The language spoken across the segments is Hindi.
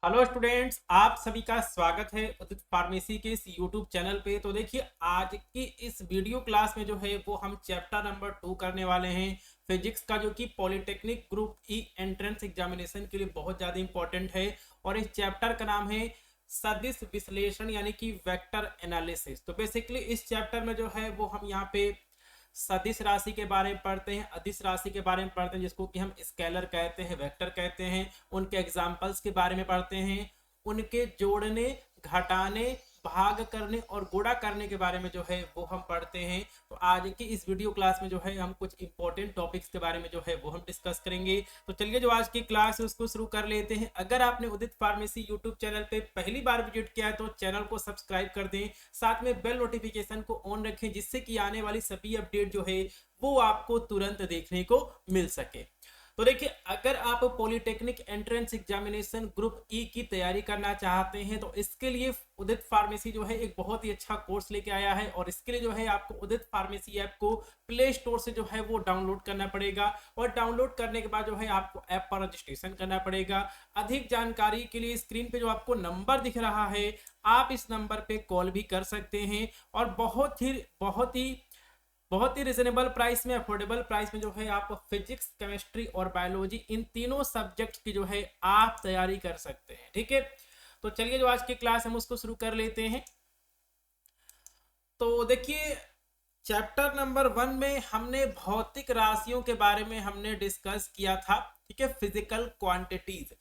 हेलो स्टूडेंट्स, आप सभी का स्वागत है उदित फार्मेसी के इस यूट्यूब चैनल पे। तो देखिए, आज की इस वीडियो क्लास में जो है वो हम चैप्टर नंबर 2 करने वाले हैं फिजिक्स का, जो कि पॉलिटेक्निक ग्रुप ई एंट्रेंस एग्जामिनेशन के लिए बहुत ज़्यादा इंपॉर्टेंट है। और इस चैप्टर का नाम है सदिश विश्लेषण यानी कि वेक्टर एनालिसिस। तो बेसिकली इस चैप्टर में जो है वो हम यहाँ पे सदिश राशि के बारे में पढ़ते हैं, अदिश राशि के बारे में पढ़ते हैं, जिसको कि हम स्केलर कहते हैं, वेक्टर कहते हैं। उनके एग्जाम्पल्स के बारे में पढ़ते हैं, उनके जोड़ने, घटाने, भाग करने और गुणा करने के बारे में जो है वो हम पढ़ते हैं। तो आज की इस वीडियो क्लास में जो है हम कुछ इंपॉर्टेंट टॉपिक्स के बारे में जो है वो हम डिस्कस करेंगे। तो चलिए, जो आज की क्लास है उसको शुरू कर लेते हैं। अगर आपने उदित फार्मेसी यूट्यूब चैनल पे पहली बार विजिट किया है तो चैनल को सब्सक्राइब कर दें, साथ में बेल नोटिफिकेशन को ऑन रखें, जिससे कि आने वाली सभी अपडेट जो है वो आपको तुरंत देखने को मिल सके। तो देखिए, अगर आप पॉलिटेक्निक एंट्रेंस एग्जामिनेशन ग्रुप ई की तैयारी करना चाहते हैं तो इसके लिए उदित फार्मेसी जो है एक बहुत ही अच्छा कोर्स लेके आया है। और इसके लिए जो है आपको उदित फार्मेसी ऐप को प्ले स्टोर से जो है वो डाउनलोड करना पड़ेगा। और डाउनलोड करने के बाद जो है आपको ऐप पर रजिस्ट्रेशन करना पड़ेगा। अधिक जानकारी के लिए स्क्रीन पे जो आपको नंबर दिख रहा है, आप इस नंबर पे कॉल भी कर सकते हैं। और बहुत ही रिजनेबल प्राइस में, अफोर्डेबल प्राइस में जो है आप फिजिक्स, केमिस्ट्री और बायोलॉजी इन तीनों सब्जेक्ट की जो है आप तैयारी कर सकते हैं। ठीक है, तो चलिए, जो आज की क्लास हम उसको शुरू कर लेते हैं। तो देखिए, चैप्टर नंबर 1 में हमने भौतिक राशियों के बारे में हमने डिस्कस किया था। ठीक है, फिजिकल क्वांटिटीज।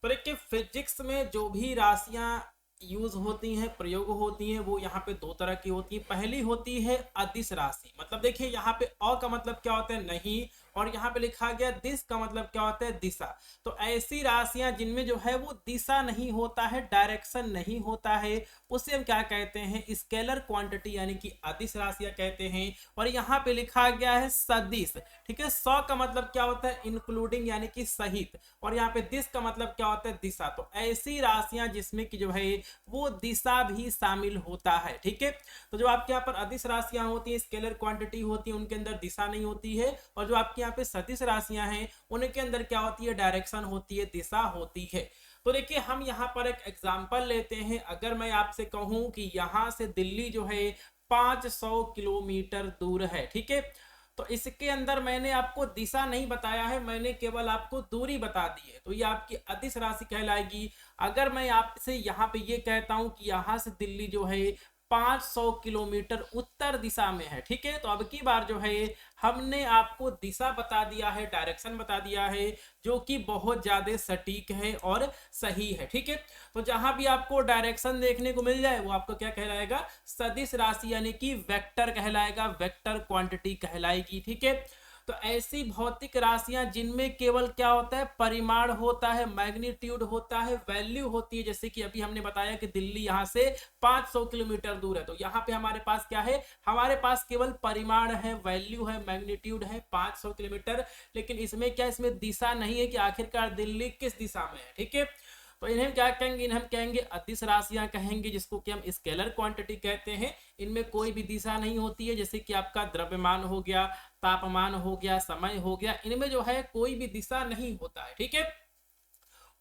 तो देखिए, फिजिक्स में जो भी राशियां यूज होती हैं, प्रयोग होती हैं, वो यहाँ पे दो तरह की होती है। पहली होती है अदिश राशि। मतलब देखिए, यहाँ पे अ का मतलब क्या होता है, नहीं, और यहाँ पे लिखा गया दिश का मतलब क्या होता है, दिशा। तो ऐसी राशियां जिनमें जो है वो दिशा नहीं होता है, डायरेक्शन नहीं होता है, उसे हम क्या कहते हैं, स्केलर क्वांटिटी यानी कि अदिश राशियां कहते हैं। और यहाँ पे लिखा गया है सदिश। ठीक है, सौ का मतलब क्या होता है, इंक्लूडिंग यानी कि सहित। और यहाँ पे दिश का मतलब क्या होता है, दिशा। तो ऐसी राशियां जिसमें कि जो है वो दिशा भी शामिल होता है। ठीक है, तो जो आपके यहाँ पर अदिश राशियां होती हैं, स्केलर क्वांटिटी होती है, उनके अंदर दिशा नहीं होती है। और जो आपके यहाँ पे सदिश राशियां हैं, उनके अंदर क्या होती है, डायरेक्शन होती है, दिशा होती है। तो देखिए, हम यहाँ पर एक एग्जांपल लेते हैं। अगर मैं आपसे कहूं कि यहाँ से दिल्ली जो है 500 किलोमीटर दूर है। ठीक है, तो इसके अंदर मैंने आपको दिशा नहीं बताया है, मैंने केवल आपको दूरी बता दी है, तो ये आपकी अदिश राशि कहलाएगी। अगर मैं आपसे यहाँ पे ये कहता हूं कि यहाँ से दिल्ली जो है 500 किलोमीटर उत्तर दिशा में है। ठीक है, तो अब की बार जो है हमने आपको दिशा बता दिया है, डायरेक्शन बता दिया है, जो कि बहुत ज्यादा सटीक है और सही है। ठीक है, तो जहां भी आपको डायरेक्शन देखने को मिल जाए वो आपको क्या कहलाएगा, सदिश राशि यानी कि वेक्टर कहलाएगा, वेक्टर क्वांटिटी कहलाएगी। ठीक है, तो ऐसी भौतिक राशियां जिनमें केवल क्या होता है, परिमाण होता है, मैग्नीट्यूड होता है, वैल्यू होती है। जैसे कि अभी हमने बताया कि दिल्ली यहां से 500 किलोमीटर दूर है, तो यहां पे हमारे पास क्या है, हमारे पास केवल परिमाण है, वैल्यू है, मैग्नीट्यूड है 500 किलोमीटर। लेकिन इसमें क्या, इसमें दिशा नहीं है कि आखिरकार दिल्ली किस दिशा में है। ठीक है, तो इन्हें क्या कहेंगे, इन्हें हम कहेंगे अदिश राशियां कहेंगे, जिसको कि हम स्केलर क्वांटिटी कहते हैं। इनमें कोई भी दिशा नहीं होती है, जैसे कि आपका द्रव्यमान हो गया, तापमान हो गया, समय हो गया, इनमें जो है कोई भी दिशा नहीं होता है। ठीक है,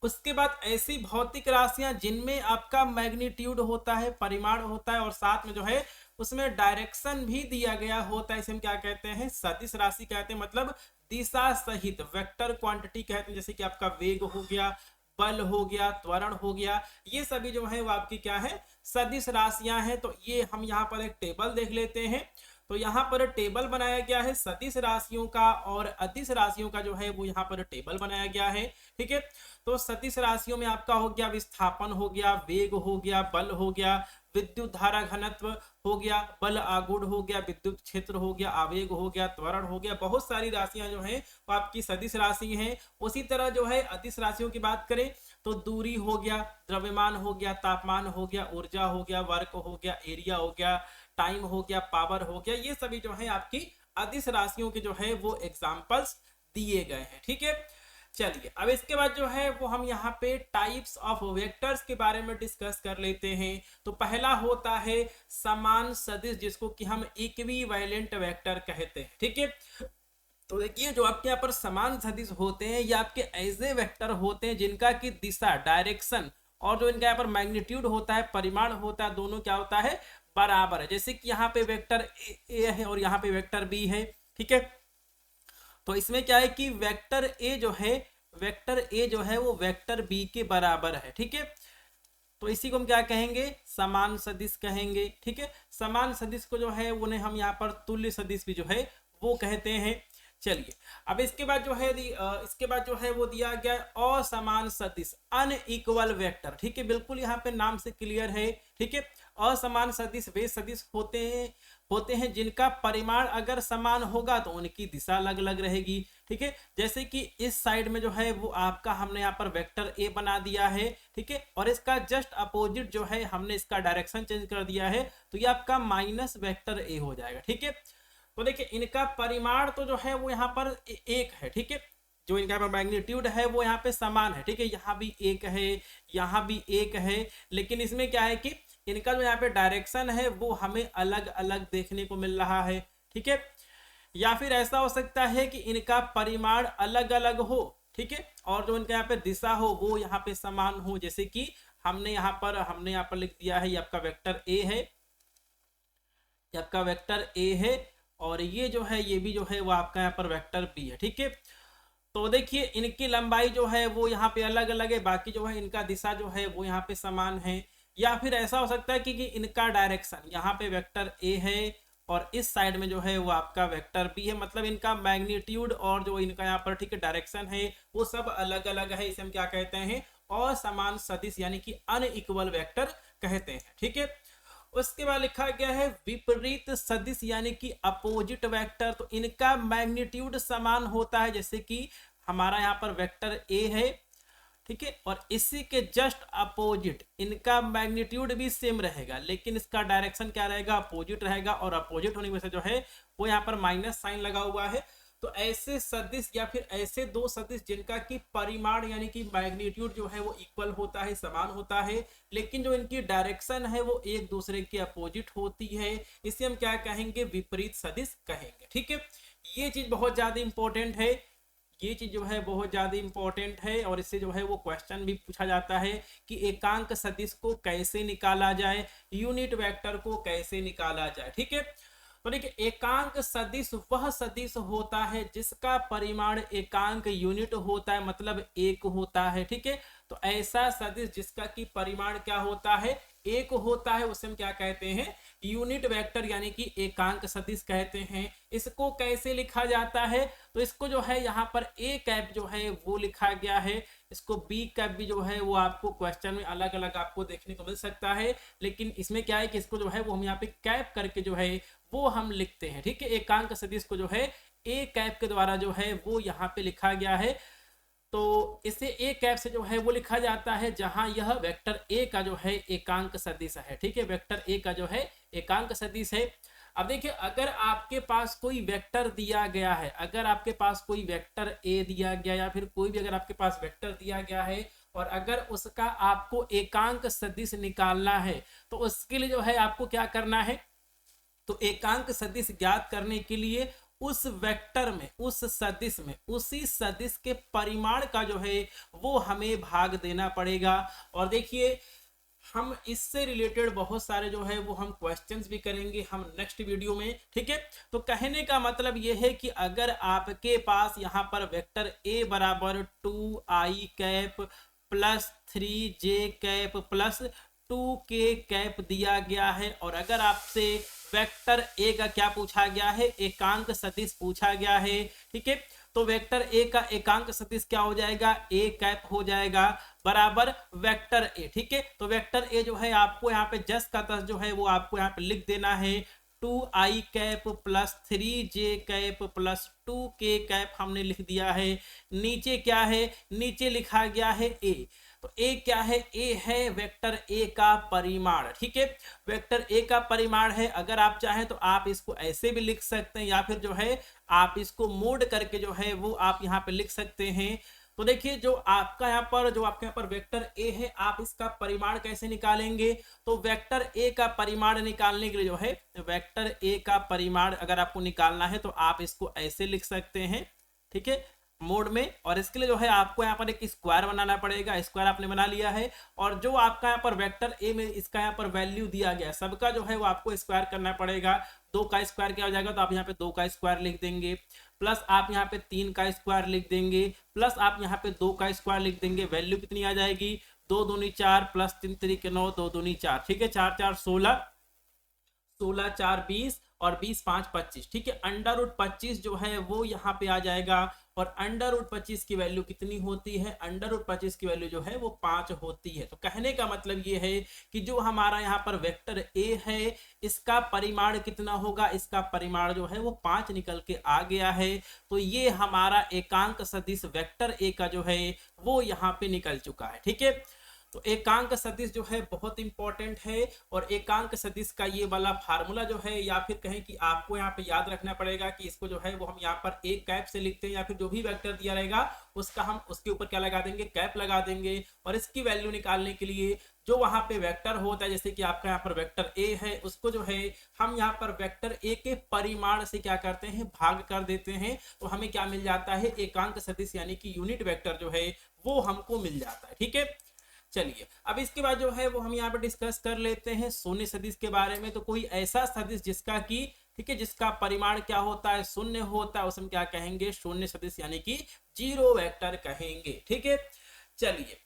उसके बाद ऐसी भौतिक राशियां जिनमें आपका मैग्नीट्यूड होता है, परिमाण होता है, और साथ में जो है उसमें डायरेक्शन भी दिया गया होता है, इसे हम क्या कहते हैं, सदिश राशि कहते हैं। मतलब दिशा सहित वेक्टर क्वांटिटी कहते हैं। जैसे कि आपका वेग हो गया, बल हो गया, त्वरण हो गया, ये सभी जो है वो आपकी क्या है, सदिश राशियां हैं। तो ये हम यहाँ पर एक टेबल देख लेते हैं। तो यहाँ पर टेबल बनाया गया है सदिश राशियों का, और अदिश राशियों का जो है वो यहाँ पर टेबल बनाया गया है। ठीक है, तो सदिश राशियों में आपका हो गया विस्थापन, हो गया वेग, हो गया बल, हो गया विद्युत धारा घनत्व, हो गया बल आगुण, हो गया विद्युत क्षेत्र, हो गया आवेग, हो गया त्वरण, हो गया। बहुत सारी राशियां जो हैं वो आपकी सदिश राशि हैं। उसी तरह जो है अदिश राशियों की बात करें तो दूरी हो गया, द्रव्यमान हो गया, तापमान हो गया, ऊर्जा हो गया, वर्क हो गया, एरिया हो गया, टाइम हो गया, पावर हो गया, ये सभी जो है आपकी अदिश राशियों के जो है वो एग्जांपल्स दिए गए हैं। ठीक है, चलिए, अब इसके बाद जो है वो हम यहाँ पे टाइप्स ऑफ वेक्टर्स के बारे में डिस्कस कर लेते हैं। तो पहला होता है समान सदिश, जिसको कि हम इक्विवेलेंट वेक्टर कहते हैं। ठीक है, तो देखिए जो आपके यहाँ पर समान सदिश होते हैं ये आपके ऐसे वेक्टर होते हैं जिनका की दिशा डायरेक्शन और जो इनका यहाँ पर मैग्नीट्यूड होता है परिमाण होता है दोनों क्या होता है बराबर है। जैसे कि यहाँ पे वेक्टर ए है और यहाँ पे वेक्टर बी है, ठीक है। तो इसमें क्या है कि वेक्टर ए जो है वो वेक्टर बी के बराबर है, ठीक है। तो इसी को हम क्या कहेंगे समान सदिश कहेंगे, ठीक है। समान सदिश को जो है उन्हें हम यहाँ पर तुल्य सदिश भी जो है वो कहते हैं। चलिए अब इसके बाद जो है वो दिया गया असमान सदिश अनइक्वल वेक्टर, ठीक है। बिल्कुल यहाँ पे नाम से क्लियर है, ठीक है। असमान सदिश वे सदिश होते हैं जिनका परिमाण अगर समान होगा तो उनकी दिशा अलग अलग रहेगी, ठीक है। जैसे कि इस साइड में जो है वो आपका हमने यहाँ पर वेक्टर ए बना दिया है, ठीक है, और इसका जस्ट अपोजिट जो है हमने इसका डायरेक्शन चेंज कर दिया है तो ये आपका माइनस वेक्टर ए हो जाएगा, ठीक है। तो देखिए इनका परिमाण तो जो है वो यहाँ पर एक है, ठीक है। जो इनका मैग्नीट्यूड है वो यहाँ पे समान है, ठीक है। यहाँ भी एक है, यहाँ भी एक है, लेकिन इसमें क्या है कि इनका जो यहाँ पे डायरेक्शन है वो हमें अलग अलग देखने को मिल रहा है, ठीक है। या फिर ऐसा हो सकता है कि इनका परिमाण अलग अलग हो, ठीक है, और जो इनका यहाँ पे दिशा हो वो यहाँ पे समान हो। जैसे कि हमने यहाँ पर लिख दिया है ये आपका वेक्टर ए है, ये आपका वेक्टर ए है और ये जो है ये भी जो है वो आपका यहाँ पर वेक्टर बी है, ठीक है। तो देखिए इनकी लंबाई जो है वो यहाँ पे अलग अलग है, बाकी जो है इनका दिशा जो है वो यहाँ पे समान है। या फिर ऐसा हो सकता है कि इनका डायरेक्शन यहाँ पे वेक्टर ए है और इस साइड में जो है वो आपका वेक्टर बी है, मतलब इनका मैग्नीट्यूड और जो इनका यहाँ पर ठीक है डायरेक्शन है वो सब अलग अलग है। इसे हम क्या कहते हैं असमान सदिश यानी कि अनइक्वल वेक्टर कहते हैं, ठीक है। उसके बाद लिखा गया है विपरीत सदिश यानी कि अपोजिट वेक्टर। तो इनका मैग्नीट्यूड समान होता है, जैसे कि हमारा यहाँ पर वेक्टर ए है, ठीक है, और इसी के जस्ट अपोजिट इनका मैग्नीट्यूड भी सेम रहेगा लेकिन इसका डायरेक्शन क्या रहेगा अपोजिट रहेगा, और अपोजिट होने की वजह से जो है वो यहाँ पर माइनस साइन लगा हुआ है। तो ऐसे सदिश या फिर ऐसे दो सदिश जिनका की परिमाण यानी कि मैग्नीट्यूड जो है वो इक्वल होता है समान होता है लेकिन जो इनकी डायरेक्शन है वो एक दूसरे के अपोजिट होती है, इसे हम क्या कहेंगे विपरीत सदिश कहेंगे, ठीक है। ये चीज बहुत ज्यादा इंपॉर्टेंट है, ये चीज जो है बहुत ज्यादा इंपॉर्टेंट है और इससे जो है वो क्वेश्चन भी पूछा जाता है कि एकांक सदिश को कैसे निकाला जाए, यूनिट वेक्टर को कैसे निकाला जाए, ठीक है। तो देखिए एकांक सदिश वह सदिश होता है जिसका परिमाण एकांक यूनिट होता है, मतलब एक होता है, ठीक है। तो ऐसा सदिश जिसका की परिमाण क्या होता है एक होता है उसे हम क्या कहते हैं यूनिट वेक्टर यानी कि एकांक सदिश कहते हैं। इसको कैसे लिखा जाता है तो इसको जो है यहाँ पर ए कैप जो है वो लिखा गया है, इसको बी कैप भी जो है वो आपको क्वेश्चन में अलग अलग आपको देखने को मिल सकता है, लेकिन इसमें क्या है कि इसको जो है वो हम यहाँ पे कैप करके जो है वो हम लिखते हैं, ठीक है। एकांक सदिश को जो है ए कैप के द्वारा जो है वो यहाँ पे लिखा गया है। तो इसे ए कैप से जो है वो लिखा जाता है जहां यह वेक्टर ए का जो है एकांक सदिश है, ठीक है। वेक्टर ए का जो है एकांक सदिश है। अब देखिए अगर आपके पास कोई वेक्टर दिया गया है, अगर आपके पास कोई वेक्टर ए दिया गया या फिर कोई भी अगर आपके पास वेक्टर दिया गया है और अगर उसका आपको एकांक सदिश निकालना है तो उसके लिए जो है आपको क्या करना है, तो एकांक सदिश ज्ञात करने के लिए उस वेक्टर में उस सदिश में उसी सदिश के परिमाण का जो है वो हमें भाग देना पड़ेगा। और देखिए हम इससे रिलेटेड बहुत सारे जो है वो हम क्वेश्चंस भी करेंगे हम नेक्स्ट वीडियो में, ठीक है। तो कहने का मतलब ये है कि अगर आपके पास यहाँ पर वेक्टर ए बराबर 2i cap plus 3j cap plus 2k cap दिया गया है और अगर आपसे वेक्टर ए का क्या पूछा गया है एकांक सदिश पूछा गया है, ठीक है, तो वेक्टर ए का एकांक सदिश क्या हो जाएगा ए कैप हो जाएगा बराबर वेक्टर ए, ठीक है। तो वेक्टर ए जो है आपको यहाँ पे जस का तस जो है वो आपको यहाँ पे लिख देना है 2i cap plus 3j cap plus 2k cap हमने लिख दिया है। नीचे क्या है नीचे लिखा गया है ए, तो ए क्या है ए है वेक्टर ए का परिमाण, ठीक है। वेक्टर ए का परिमाण है, अगर आप चाहें तो आप इसको ऐसे भी लिख सकते हैं या फिर जो है आप इसको मोड करके जो है वो आप यहाँ पे लिख सकते हैं तो देखिए जो आपका यहाँ पर वेक्टर ए है, आप इसका परिमाण कैसे निकालेंगे? तो वेक्टर ए का परिमाण निकालने के लिए जो है, वेक्टर ए का परिमाण अगर आपको निकालना है तो आप इसको ऐसे लिख सकते हैं, ठीक है, मोड में। और इसके लिए जो है आपको यहाँ पर एक स्क्वायर बनाना पड़ेगा, स्क्वायर आपने बना लिया है। और जो आपका यहाँ पर वेक्टर ए में इसका यहाँ पर वैल्यू दिया गया सबका जो है वो आपको स्क्वायर करना पड़ेगा। 2 का स्क्वायर क्या हो जाएगा? तो आप यहाँ पे 2 का स्क्वायर लिख देंगे, प्लस आप यहाँ पे 3 का स्क्वायर लिख देंगे, प्लस आप यहाँ पे 2 का स्क्वायर लिख देंगे। वैल्यू कितनी आ जाएगी? 2 दूनी 4 प्लस 3 3 9, 2 दूनी 4, ठीक है, 4 4 16, 16 4 20 और 20 5 25, ठीक है। अंडर रूट 25 जो है वो यहाँ पे आ जाएगा। और अंडर रूट 25 की वैल्यू कितनी होती है? अंडर रूट 25 की वैल्यू जो है वो 5 होती है। तो कहने का मतलब ये है कि जो हमारा यहाँ पर वेक्टर ए है इसका परिमाण कितना होगा? इसका परिमाण जो है वो 5 निकल के आ गया है। तो ये हमारा एकांक सदिश वेक्टर ए का जो है वो यहाँ पे निकल चुका है, ठीक है। तो एकांक सदिश जो है बहुत इंपॉर्टेंट है। और एकांक सदिश का ये वाला फार्मूला जो है, या फिर कहें कि आपको यहाँ पे याद रखना पड़ेगा कि इसको जो है वो हम यहाँ पर एक कैप से लिखते हैं, या फिर जो भी वेक्टर दिया रहेगा उसका हम उसके ऊपर क्या लगा देंगे? कैप लगा देंगे। और इसकी वैल्यू निकालने के लिए जो वहां पे वेक्टर होता है, जैसे कि आपका यहाँ पर वेक्टर ए है, उसको जो है हम यहाँ पर वेक्टर ए के परिमाण से क्या करते हैं? भाग कर देते हैं। तो हमें क्या मिल जाता है? एकांक सदिश यानी कि यूनिट वेक्टर जो है वो हमको मिल जाता है, ठीक है। चलिए अब इसके बाद जो है वो हम यहाँ पे डिस्कस कर लेते हैं शून्य सदिश के बारे में। तो कोई ऐसा सदिश जिसका कि, ठीक है, जिसका परिमाण क्या होता है? शून्य होता है, उसे हम क्या कहेंगे? शून्य सदिश यानी कि जीरो वेक्टर कहेंगे, ठीक है। चलिए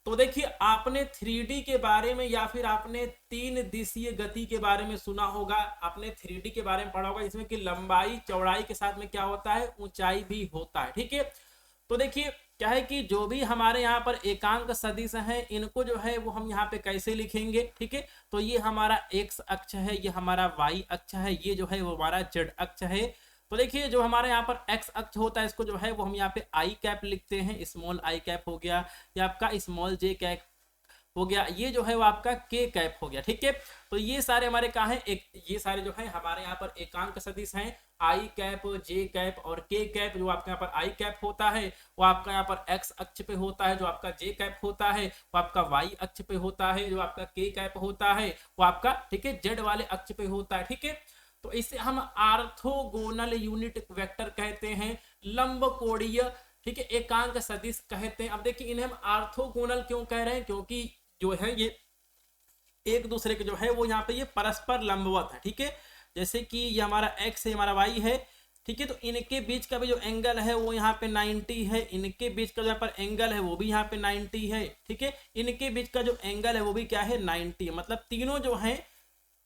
तो देखिए आपने 3D के बारे में या फिर आपने 3 दिशीय गति के बारे में सुना होगा। आपने 3D के बारे में पढ़ा होगा, जिसमें कि लंबाई चौड़ाई के साथ में क्या होता है? ऊंचाई भी होता है, ठीक है। तो देखिए क्या है कि जो भी हमारे यहाँ पर एकांक सदिश हैं इनको जो है वो हम यहाँ पे कैसे लिखेंगे? ठीक है, तो ये हमारा x अक्ष है, ये हमारा y अक्ष है, ये जो है वो हमारा z अक्ष है। तो देखिए जो हमारे यहाँ पर x अक्ष होता है इसको जो है वो हम यहाँ पे i कैप लिखते हैं, स्मॉल i कैप हो गया, ये आपका स्मॉल j कैप हो गया, ये जो है वो आपका k कैप हो गया, ठीक है। तो ये सारे हमारे कहाँ हैं? ये सारे जो है हमारे यहाँ पर एकांक सदिश हैं। आई कैप, जे कैप और के कैप। जो आपका यहाँ पर आई कैप होता है वो आपका यहाँ पर एक्स अक्ष पे होता है, जो आपका जे कैप होता है वो आपका वाई अक्ष पे होता है, जो आपका के कैप होता है वो आपका, ठीक है, जेड वाले अक्ष पे होता है, ठीक है। तो इसे हम ऑर्थोगोनल यूनिट वेक्टर कहते हैं, लंबकोणीय, ठीक है, एकांक सदिश कहते हैं। अब देखिए इन्हें हम ऑर्थोगोनल क्यों कह रहे हैं? क्योंकि जो है ये एक दूसरे के जो है वो यहाँ पे ये परस्पर लंबवत है, ठीक है। जैसे कि ये हमारा x है, हमारा y है, ठीक है। तो इनके बीच का भी जो एंगल है वो यहाँ पे 90 है, इनके बीच का जो यहाँ पर एंगल है वो भी यहाँ पे 90 है, ठीक है। इनके बीच का जो एंगल है वो भी क्या है? 90। मतलब तीनों जो है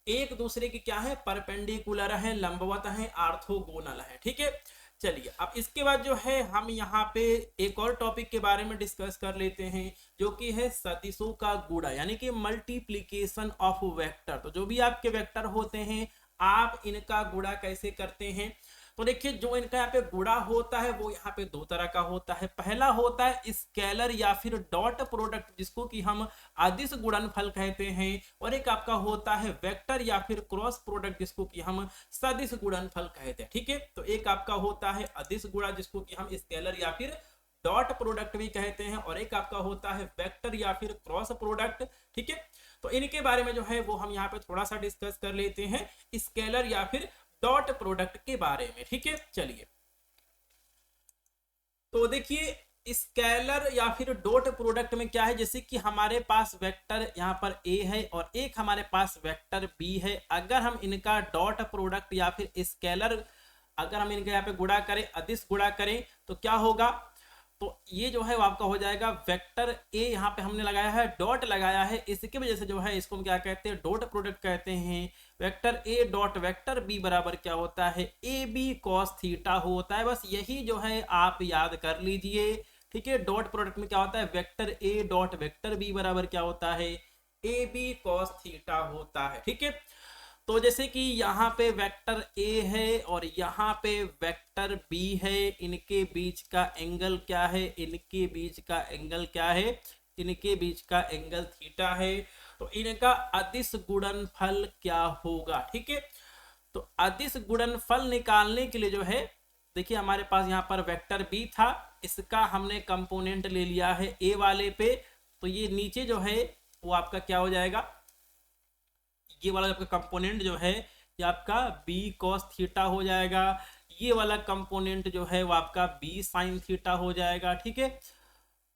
एक दूसरे की क्या है? परपेंडिकुलर है, लंबवत है, ऑर्थोगोनल है, ठीक है। चलिए अब इसके बाद जो है हम यहाँ पे एक और टॉपिक के बारे में डिस्कस कर लेते हैं, जो कि है सदिशों का गुणा यानी कि मल्टीप्लीकेशन ऑफ वेक्टर। तो जो भी आपके वेक्टर होते हैं आप इनका गुणा कैसे करते हैं? तो देखिए जो इनका यहाँ पे गुणा होता है वो यहाँ पे 2 तरह का होता है। पहला होता है स्केलर या फिर डॉट प्रोडक्ट, जिसको कि हम अदिश गुणनफल कहते हैं। और एक आपका होता है वेक्टर या फिर क्रॉस प्रोडक्ट, जिसको कि हम सदिश गुणनफल कहते हैं, ठीक है। तो एक आपका होता है अदिश गुणा, जिसको कि हम स्केलर या फिर डॉट प्रोडक्ट भी कहते हैं, और एक आपका होता है वेक्टर या फिर क्रॉस प्रोडक्ट, ठीक है। तो इनके बारे में जो है वो हम यहाँ पे थोड़ा सा डिस्कस कर लेते हैं, स्केलर या फिर डॉट प्रोडक्ट के बारे में, ठीक है। चलिए तो देखिए स्केलर या फिर डॉट प्रोडक्ट में क्या है? जैसे कि हमारे पास वेक्टर यहाँ पर a है और एक हमारे पास वेक्टर b है। अगर हम इनका डॉट प्रोडक्ट या फिर स्केलर अगर हम इनका यहाँ पे गुणा करें, अदिश गुणा करें, तो क्या होगा? तो ये जो है वो आपका हो जाएगा वेक्टर ए, यहाँ पे हमने लगाया है डॉट लगाया है, इसकी वजह से जो है इसको हम क्या कहते हैं? डॉट प्रोडक्ट कहते हैं। Vector A dot vector B बराबर क्या होता है? ए बी कॉस थीटा होता है। बस यही जो है आप याद कर लीजिए, ठीक है। डॉट प्रोडक्ट में क्या होता है? Vector A dot vector B बराबर क्या होता है? ए बी कॉस थीटा होता है, ठीक है। तो जैसे कि यहाँ पे वेक्टर ए है और यहाँ पे वेक्टर बी है, इनके बीच का एंगल क्या है? इनके बीच का एंगल क्या है? इनके बीच का एंगल थीटा है। तो इनका अदिश गुणनफल क्या होगा? ठीक है, तो अदिश गुणनफल निकालने के लिए जो है देखिए हमारे पास यहाँ पर वेक्टर बी था, इसका हमने कंपोनेंट ले लिया है ए वाले पे, तो ये नीचे जो है वो आपका क्या हो जाएगा, ये वाला आपका कंपोनेंट जो है ये आपका बी कॉस थीटा हो जाएगा, ये वाला कंपोनेंट जो है वो आपका बी साइन थीटा हो जाएगा। ठीक है,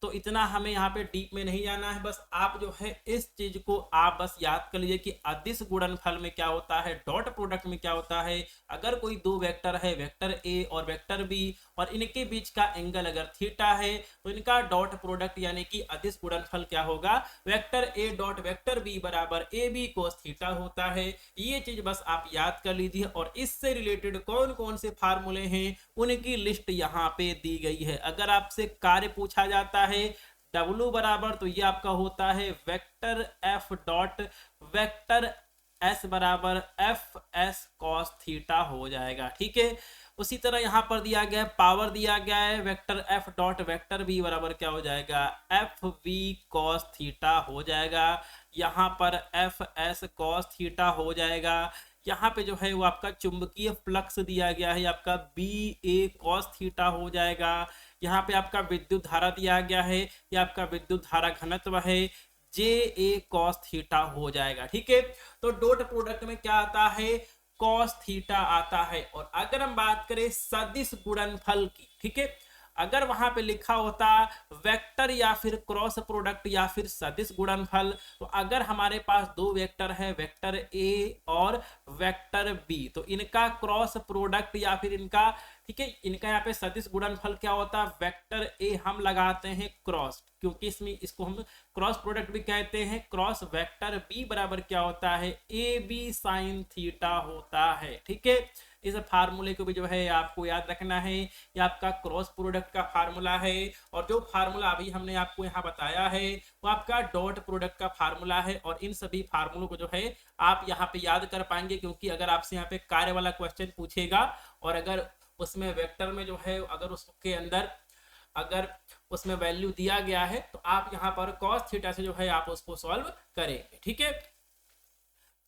तो इतना हमें यहाँ पे डीप में नहीं जाना है, बस आप जो है इस चीज को आप बस याद कर लीजिए कि अदिश गुणनफल में क्या होता है, डॉट प्रोडक्ट में क्या होता है। अगर कोई दो वेक्टर है, वेक्टर ए और वेक्टर बी, और इनके बीच का एंगल अगर थीटा है, तो इनका डॉट प्रोडक्ट यानी कि अदिश गुणनफल क्या होगा, vector A dot vector B बराबर ए बी कोस थीटा होता है। ये चीज बस आप याद कर लीजिए, और इससे रिलेटेड कौन कौन से फार्मूले हैं उनकी लिस्ट यहाँ पे दी गई है। अगर आपसे कार्य पूछा जाता है W बराबर, तो ये आपका होता है vector F dot vector S बराबर एफ एस कॉस थीटा हो जाएगा। ठीक है, उसी तरह यहां पर दिया गया है, पावर दिया गया है, vector F dot vector B बराबर क्या हो जाएगा, एफ वी कॉस थीटा हो जाएगा। यहां पर एफ एस कॉस थीटा हो जाएगा। यहाँ पे जो है वो आपका चुंबकीय फ्लक्स दिया गया है, आपका बी ए कॉस थीटा हो जाएगा। यहाँ पे आपका विद्युत धारा दिया गया है, ये आपका विद्युत धारा घनत्व है, जे ए कॉस थीटा हो जाएगा। ठीक है, तो डॉट प्रोडक्ट में क्या आता है, कॉस थीटा आता है। और अगर हम बात करें सदिश गुणनफल की, ठीक है, अगर वहां पे लिखा होता वेक्टर या फिर क्रॉस प्रोडक्ट या फिर सदिश गुणनफल, तो अगर हमारे पास दो वेक्टर है, वेक्टर ए और वेक्टर बी, तो इनका क्रॉस प्रोडक्ट या फिर इनका, ठीक है, इनका यहाँ पे सदिश गुणनफल क्या होता है, वेक्टर ए हम लगाते हैं क्रॉस, क्योंकि इसमें इसको हम क्रॉस प्रोडक्ट भी कहते हैं। क्रॉस वेक्टर बी बराबर क्या होता है, ए बी साइन थीटा होता है। ठीक है, इस फार्मूले को भी जो है आपको याद रखना है, ये आपका क्रॉस प्रोडक्ट का फार्मूला है। और जो फार्मूला अभी हमने आपको यहाँ बताया है वो आपका डॉट प्रोडक्ट का फार्मूला है। और इन सभी फार्मूलों को जो है आप यहाँ पे याद कर पाएंगे, क्योंकि अगर आपसे यहाँ पे कार्य वाला क्वेश्चन पूछेगा और अगर उसमें वेक्टर में जो है अगर उसके अंदर अगर उसमें वैल्यू दिया गया है, तो आप यहाँ पर कॉस थीटा से जो है आप उसको सॉल्व करेंगे। ठीक है,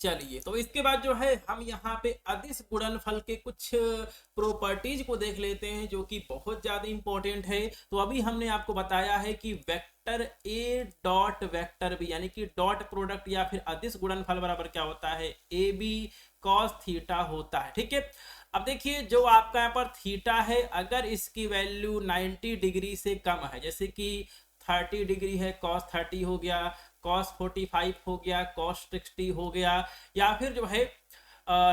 चलिए, तो इसके बाद जो है हम यहाँ पे अदिश गुणनफल के कुछ प्रॉपर्टीज को देख लेते हैं, जो कि बहुत ज्यादा इंपॉर्टेंट है। तो अभी हमने आपको बताया है कि vector A dot vector B यानी कि डॉट प्रोडक्ट या फिर अदिश गुणनफल बराबर क्या होता है, ए बी कॉस थीटा होता है। ठीक है, अब देखिए जो आपका यहाँ पर थीटा है, अगर इसकी वैल्यू 90 डिग्री से कम है, जैसे कि 30 डिग्री है, cos 30 हो गया, cos 45 हो गया, cos 60 हो गया, या फिर जो है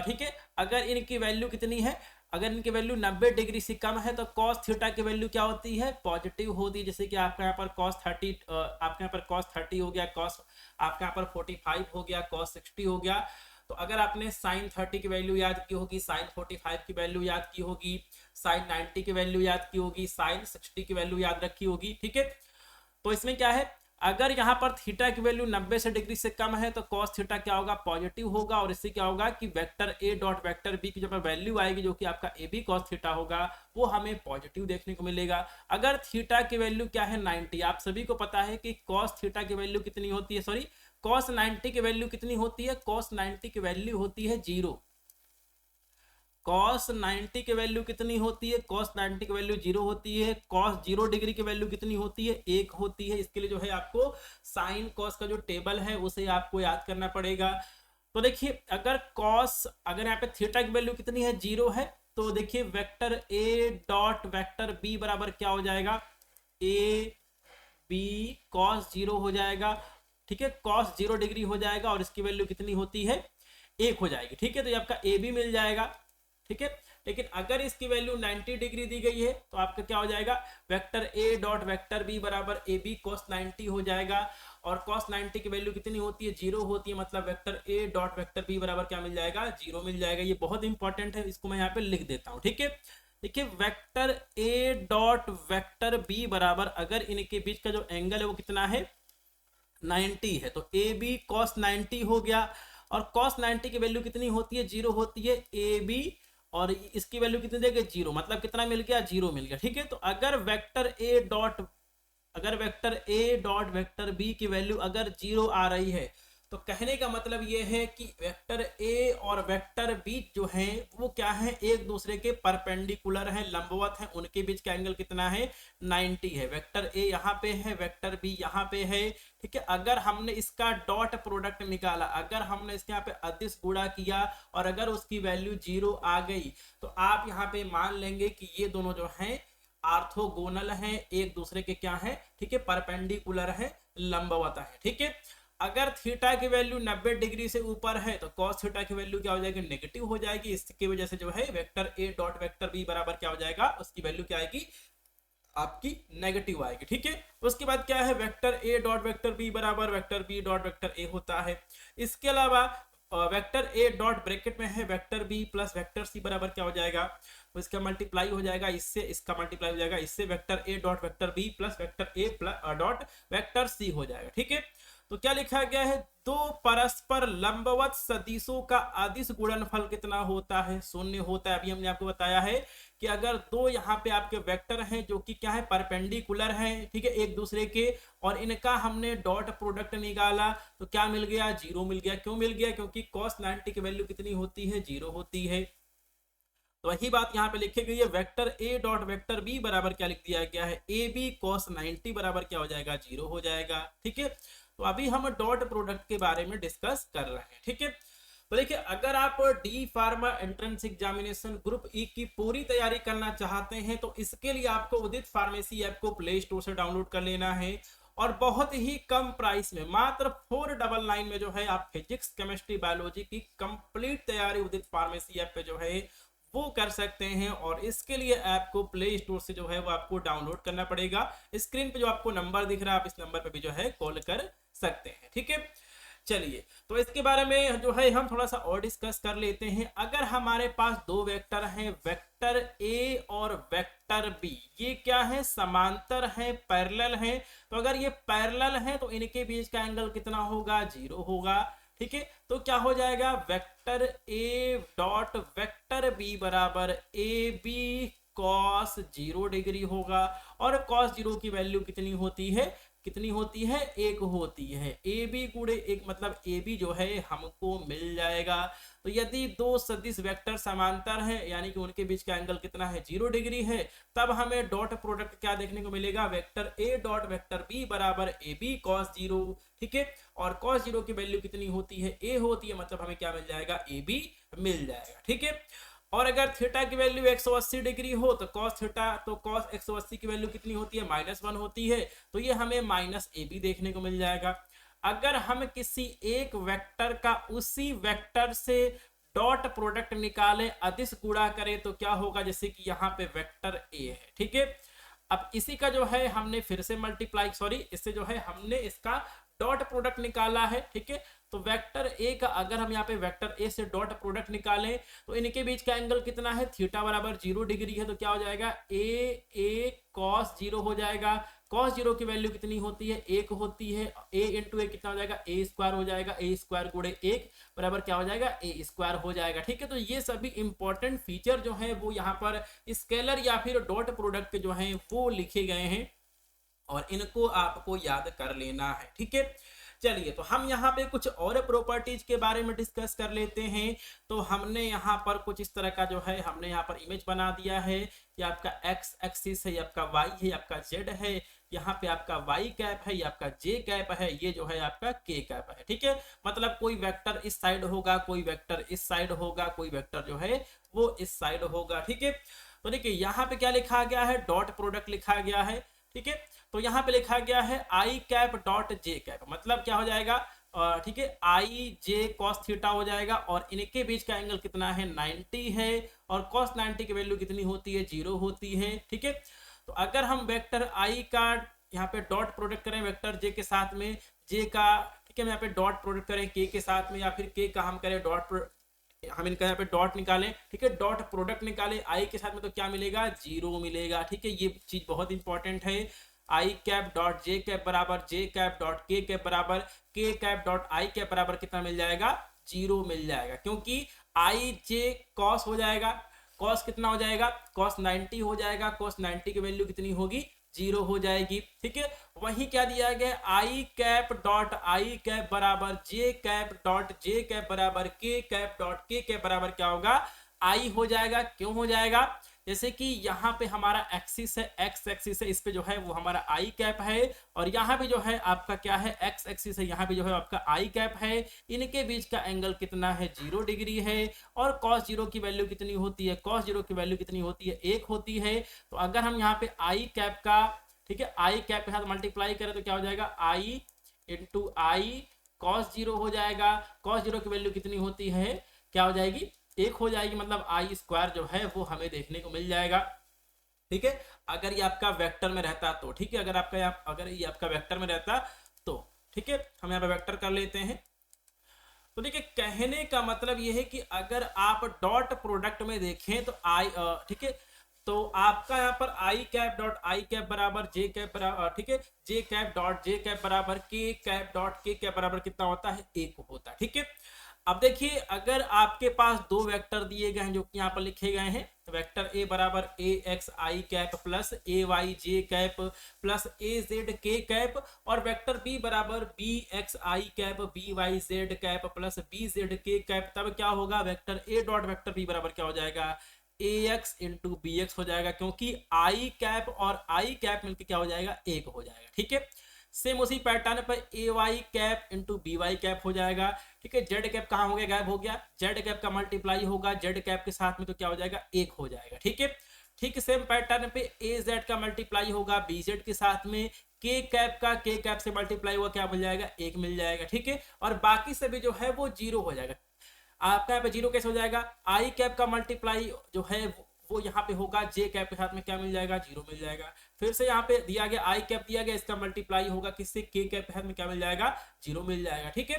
ठीक है, अगर इनकी वैल्यू कितनी है, अगर इनकी वैल्यू 90 डिग्री से कम है तो cos थीटा की वैल्यू क्या होती है, पॉजिटिव होती है। जैसे कि आपका यहाँ पर cos 30 आपके यहाँ पर cos 30 हो गया, cos आपके यहाँ पर 45 हो गया, cos 60 हो गया। तो अगर आपने sin 30 की वैल्यू याद की होगी, sin 45 की वैल्यू याद की होगी, sin 90 की वैल्यू याद की होगी, sin 60 की वैल्यू याद रखी होगी। ठीक है, तो इसमें क्या है, अगर यहाँ पर थीटा की वैल्यू 90 डिग्री से कम है तो cos थीटा क्या होगा, पॉजिटिव होगा। और इससे क्या होगा कि vector A dot vector B की जब वैल्यू आएगी जो कि आपका ए बी cos थीटा होगा, वो हमें पॉजिटिव देखने को मिलेगा। अगर थीटा की वैल्यू क्या है 90, आप सभी को पता है कि cos थीटा की वैल्यू कितनी होती है, सॉरी cos 90 की वैल्यू कितनी होती है, cos 90 की वैल्यू होती है 0। cos 90 की वैल्यू कितनी होती है, cos 90 की वैल्यू 0 होती है। cos 0 डिग्री की वैल्यू कितनी होती है, 1 होती है। इसके लिए जो है आपको साइन cos का जो टेबल है उसे आपको याद करना पड़ेगा। तो देखिए अगर अगर यहाँ पे थीटा की वैल्यू कितनी है, 0 है, तो देखिए vector A dot vector B बराबर क्या हो जाएगा, ए बी cos 0 हो जाएगा। ठीक है, cos 0 डिग्री हो जाएगा और इसकी वैल्यू कितनी होती है, 1 हो जाएगी। ठीक है, तो ये आपका ए बी मिल जाएगा। ठीक है, लेकिन अगर इसकी वैल्यू 90 डिग्री दी गई है तो आपका क्या हो जाएगा, vector A dot vector B बराबर ए बी cos 90 हो जाएगा। और cos 90 की वैल्यू कितनी होती है, 0 होती है, मतलब vector A dot vector B बराबर क्या मिल जाएगा, 0 मिल जाएगा। ये बहुत इंपॉर्टेंट है, इसको मैं यहाँ पे लिख देता हूँ। ठीक है, देखिए vector A dot vector B बराबर अगर इनके बीच का जो एंगल है वो कितना है, 90 है, तो ए बी cos 90 हो गया। और cos 90 की वैल्यू कितनी होती है, 0 होती है, ए बी और इसकी वैल्यू कितनी देगा, 0, मतलब कितना मिल गया, 0 मिल गया। ठीक है, तो अगर vector A dot vector B की वैल्यू अगर 0 आ रही है तो कहने का मतलब ये है कि वेक्टर ए और वेक्टर बी जो है वो क्या है, एक दूसरे के परपेंडिकुलर है, लंबवत है, उनके बीच का एंगल कितना है 90 है। वेक्टर ए यहाँ पे है, वेक्टर बी यहाँ पे है, ठीक है। अगर हमने इसका डॉट प्रोडक्ट निकाला, अगर हमने इसके यहाँ पे अदिश गुणा किया और अगर उसकी वैल्यू 0 आ गई तो आप यहाँ पे मान लेंगे कि ये दोनों जो हैं ऑर्थोगोनल हैं, एक दूसरे के क्या है, ठीक है, परपेंडिकुलर है, लंबवत है, ठीक है। अगर थीटा की वैल्यू 90 डिग्री से ऊपर है तो कॉस थीटा की वैल्यू क्या हो जाएगी, नेगेटिव हो जाएगी। इसकी वजह से जो है vector A dot vector B बराबर क्या हो जाएगा, उसकी वैल्यू क्या आएगी, आपकी नेगेटिव आएगी, ठीक है। उसके बाद क्या है, vector A dot vector B बराबर vector B dot vector A होता है। इसके अलावा वेक्टर ए डॉट ब्रैकेट में है vector B plus vector C बराबर क्या हो जाएगा, तो इसका मल्टीप्लाई हो जाएगा इससे, इसका मल्टीप्लाई हो जाएगा इससे, vector A dot vector B plus vector A dot vector C हो जाएगा, ठीक है। तो क्या लिखा गया है, दो परस्पर लंबवत सदिशों का अदिश गुणनफल कितना होता है, शून्य होता है। अभी हमने आपको बताया है कि अगर दो यहाँ पे आपके वेक्टर हैं जो कि क्या है, परपेंडिकुलर हैं, ठीक है, एक दूसरे के, और इनका हमने डॉट प्रोडक्ट निकाला तो क्या मिल गया, 0 मिल गया। क्यों मिल गया, क्योंकि cos 90 की वैल्यू कितनी होती है, 0 होती है। तो वही बात यहाँ पे लिखी गई है, vector A dot vector B बराबर क्या लिख दिया गया है, ए बी cos 90 बराबर क्या हो जाएगा, 0 हो जाएगा, ठीक है। तो अभी हम डॉट प्रोडक्ट के बारे में डिस्कस कर रहे हैं, ठीक है। तो देखिए, अगर आप D pharma entrance examination group ई की पूरी तैयारी करना चाहते हैं तो इसके लिए आपको उदित फार्मेसी ऐप को प्ले स्टोर से डाउनलोड कर लेना है और बहुत ही कम प्राइस में मात्र 499 में जो है आप फिजिक्स केमिस्ट्री बायोलॉजी की कंप्लीट तैयारी उदित फार्मेसी ऐप पे जो है वो कर सकते हैं। और इसके लिए ऐप को प्ले स्टोर से जो है वो आपको डाउनलोड करना पड़ेगा। स्क्रीन पे जो आपको नंबर दिख रहा है आप इस नंबर पे भी जो है कॉल कर सकते हैं, ठीक है। चलिए, तो इसके बारे में जो है हम थोड़ा सा और डिस्कस कर लेते हैं। अगर हमारे पास दो वेक्टर हैं, वेक्टर ए और वेक्टर बी, ये क्या है, समांतर है, पैरेलल है। तो अगर ये पैरेलल है तो इनके बीच का एंगल कितना होगा, 0 होगा, ठीक है। तो क्या हो जाएगा, vector A dot vector B बराबर ए बी कॉस 0 डिग्री होगा। और कॉस 0 की वैल्यू कितनी होती है, कितनी होती है, 1 होती है। ए बी गुणे 1 मतलब ए बी जो है हमको मिल जाएगा। तो यदि दो सदिश वेक्टर समांतर हैं यानी कि उनके बीच का एंगल कितना है, 0 डिग्री है, तब हमें डॉट प्रोडक्ट क्या देखने को मिलेगा, vector A dot vector B बराबर ए बी कॉस 0, ठीक है। और कॉस 0 की वैल्यू कितनी होती है, ए होती है, मतलब हमें क्या मिल जाएगा, ए बी मिल जाएगा, ठीक है। और अगर थीटा की वैल्यू 180 डिग्री हो तो कॉस थीटा, तो कॉस 180 की वैल्यू कितनी होती है, -1 होती है। तो ये हमें माइनस ए बी देखने को मिल जाएगा। अगर हम किसी एक वेक्टर का उसी वेक्टर से डॉट प्रोडक्ट निकालें, अदिश गुणा करें, तो क्या होगा, जैसे कि यहाँ पे वेक्टर ए है, ठीक है। अब इसी का जो है हमने फिर से मल्टीप्लाई, सॉरी, इससे जो है हमने इसका डॉट प्रोडक्ट निकाला है, ठीक है। तो वेक्टर ए का अगर हम यहाँ पे वेक्टर ए से डॉट प्रोडक्ट निकालें तो इनके बीच का एंगल कितना है, थीटा बराबर 0 डिग्री है। तो क्या हो जाएगा, ए कॉस 0 हो जाएगा। कॉस 0 की वैल्यू कितनी होती है, 1 होती है। ए इंटू ए कितना हो जाएगा, ए स्क्वायर हो जाएगा। ए स्क्वायर गुणे 1 बराबर क्या हो जाएगा, ए स्क्वायर हो जाएगा, ठीक है। तो ये सभी इंपॉर्टेंट फीचर जो है वो यहाँ पर स्केलर या फिर डॉट प्रोडक्ट के जो है वो लिखे गए हैं और इनको आपको याद कर लेना है, ठीक है। चलिए, तो हम यहाँ पे कुछ और प्रॉपर्टीज के बारे में डिस्कस कर लेते हैं। तो हमने यहाँ पर कुछ इस तरह का जो है हमने यहाँ पर इमेज बना दिया है। ये आपका एक्स एक्सिस है, ये आपका वाई है, आपका जेड है, यहाँ पे आपका वाई कैप है, ये आपका जे कैप है, ये जो है आपका के कैप है, ठीक है। मतलब कोई वेक्टर इस साइड होगा, कोई वेक्टर इस साइड होगा, कोई वेक्टर जो है वो इस साइड होगा, ठीक है। तो देखिए यहाँ पे क्या लिखा गया है, डॉट प्रोडक्ट लिखा गया है, ठीक है। तो यहाँ पे लिखा गया है आई कैप डॉट जे कैप, मतलब क्या हो जाएगा, ठीक है, आई जे कॉस थीटा हो जाएगा। और इनके बीच का एंगल कितना है, 90 है। और कॉस 90 की वैल्यू कितनी होती है, 0 होती है, ठीक है। तो अगर हम वेक्टर आई का यहाँ पे डॉट प्रोडक्ट करें वेक्टर जे के साथ में, जे का, ठीक है, यहाँ पे डॉट प्रोडक्ट करें के साथ में, या फिर के का हम करें डॉट, हम इनका यहाँ पे डॉट निकालें, ठीक है, डॉट प्रोडक्ट निकालें आई के साथ में, तो क्या मिलेगा, 0 मिलेगा, ठीक है। ये चीज बहुत इंपॉर्टेंट है। आई कैप डॉट जे कैप बराबर जे कैप डॉट के कैप बराबर के कैप डॉट आई कैप बराबर कितना मिल जाएगा, 0 मिल जाएगा, क्योंकि आई जे कॉस हो जाएगा। कॉस कितना हो जाएगा, कॉस 90 हो जाएगा। कॉस 90 की वैल्यू कितनी होगी, जीरो हो जाएगी। ठीक है, वही क्या दिया गया, आई कैप डॉट आई कैप बराबर जे कैप डॉट जे कैप बराबर के कैप डॉट के कैप बराबर क्या होगा, आई हो जाएगा। क्यों हो जाएगा, जैसे कि यहाँ पे हमारा एक्सिस है, एक्स एक्सिस है, इस पे जो है वो हमारा आई कैप है, और यहाँ पे जो है आपका क्या है, एक्स एक्सिस है, यहाँ पे जो है आपका आई कैप है। इनके बीच का एंगल कितना है, 0 डिग्री है। और कॉस जीरो की वैल्यू कितनी होती है, कॉस जीरो की वैल्यू कितनी होती है, 1 होती है। तो अगर हम यहाँ पे आई कैप का, ठीक है, आई कैप के साथ मल्टीप्लाई करें तो क्या हो जाएगा, आई इंटू आई कॉस जीरो हो जाएगा। कॉस जीरो की वैल्यू कितनी होती है, क्या हो जाएगी, 1 हो जाएगी, मतलब आई स्क्वायर जो है वो हमें देखने को मिल जाएगा। ठीक है, अगर ये आपका वेक्टर में रहता तो, ठीक है, अगर ये आपका वेक्टर में रहता तो, ठीक है, हम यहाँ पे वेक्टर कर लेते हैं। तो देखिए, कहने का मतलब ये है कि अगर आप डॉट प्रोडक्ट में देखें तो आई, ठीक है, तो आपका यहाँ पर आई कैप डॉट आई कैप बराबर जे कैप बराबर, ठीक है, जे कैप डॉट जे कैप बराबर के कैप डॉट के कैप बराबर कितना होता है, 1 होता है। ठीक है, अब देखिए, अगर आपके पास दो वेक्टर दिए गए हैं जो कि यहाँ पर लिखे गए हैं, वेक्टर ए बराबर A X I cap plus A Y J cap plus A Z K cap, और वेक्टर बी बराबर B X I cap B Y Z cap plus B Z K cap, तब क्या होगा, vector A dot vector B बराबर क्या हो जाएगा, A X into B X हो जाएगा, क्योंकि आई कैप और आई कैप मिलकर क्या हो जाएगा, 1 हो जाएगा। ठीक है, सेम उसी पैटर्न पर A Y cap into B Y cap हो जाएगा। ठीक है, जेड कैप कहाँ हो गया, गायब हो गया, जेड कैप का मल्टीप्लाई होगा जेड कैप के साथ में तो क्या हो जाएगा, 1 हो जाएगा। ठीक है, ठीक सेम पैटर्न पे ए जेड का मल्टीप्लाई होगा बी जेड के साथ में, के कैप का के कैप से मल्टीप्लाई हुआ क्या मिल जाएगा, 1 मिल जाएगा। ठीक है, और बाकी सभी जो है वो 0 हो जाएगा। आपका यहाँ पे 0 कैसे हो जाएगा, आई कैप का मल्टीप्लाई जो है वो यहाँ पे होगा जे कैप के साथ में क्या मिल जाएगा, 0 मिल जाएगा। फिर से यहाँ पे दिया गया आई कैप दिया गया, इसका मल्टीप्लाई होगा किससे, के कैप के साथ में क्या मिल जाएगा, 0 मिल जाएगा। ठीक है,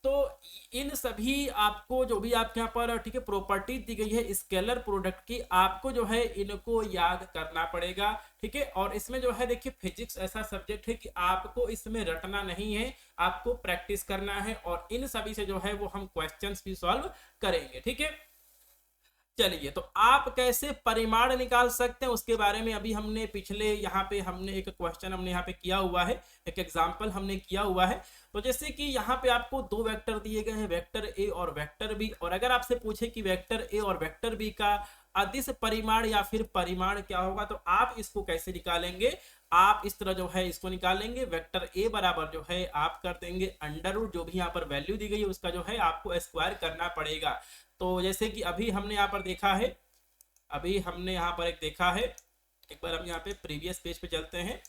तो इन सभी आपको जो भी आपके यहाँ पर, ठीक है, प्रॉपर्टी दी गई है स्केलर प्रोडक्ट की, आपको जो है इनको याद करना पड़ेगा। ठीक है, और इसमें जो है देखिए, फिजिक्स ऐसा सब्जेक्ट है कि आपको इसमें रटना नहीं है, आपको प्रैक्टिस करना है, और इन सभी से जो है वो हम क्वेश्चंस भी सॉल्व करेंगे। ठीक है, चलिए, तो आप कैसे परिमाण निकाल सकते हैं उसके बारे में अभी हमने पिछले यहाँ पे हमने एक क्वेश्चन हमने यहाँ पे किया हुआ है, एक एग्जांपल हमने किया हुआ है। तो जैसे कि यहाँ पे आपको दो वेक्टर दिए गए हैं, वेक्टर ए और वेक्टर बी, और अगर आपसे पूछे कि वेक्टर ए और वेक्टर बी का अदिश परिमाण या फिर परिमाण क्या होगा, तो आप इसको कैसे निकालेंगे, आप इस तरह जो है इसको निकालेंगे। वेक्टर ए बराबर जो है आप कर देंगे अंडर रूट, जो भी यहाँ पर वैल्यू दी गई है उसका जो है आपको स्क्वायर करना पड़ेगा। तो जैसे कि अभी हमने यहाँ पर देखा है, अभी हमने यहाँ पर एक देखा है, एक बार हम यहाँ पे प्रीवियस पेज पे चलते हैं,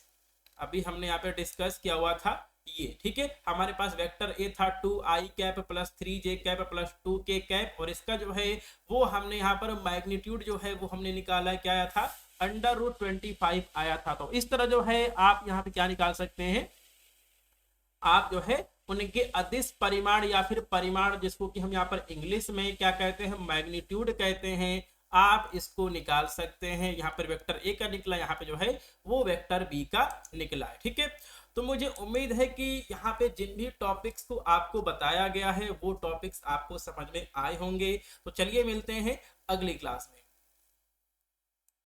अभी हमने यहाँ पे डिस्कस किया हुआ था ये। ठीक है, हमारे पास वेक्टर ए था 2 आई कैप प्लस 3 जे कैप प्लस 2 के कैप, और इसका जो है वो हमने यहाँ पर मैग्नीट्यूड जो है वो हमने निकाला, क्या आया था, अंडर रूट 25 आया था। तो इस तरह जो है आप यहाँ पे क्या निकाल सकते हैं, आप जो है उनके अदिश परिमाण या फिर परिमाण, जिसको कि हम यहाँ पर इंग्लिश में क्या कहते हैं, मैग्नीट्यूड कहते हैं, आप इसको निकाल सकते हैं। यहाँ पर वेक्टर ए का निकला, यहाँ पे जो है वो वेक्टर बी का निकला है। ठीक है, तो मुझे उम्मीद है कि यहाँ पे जिन भी टॉपिक्स को आपको बताया गया है वो टॉपिक्स आपको समझ में आए होंगे। तो चलिए मिलते हैं अगली क्लास में।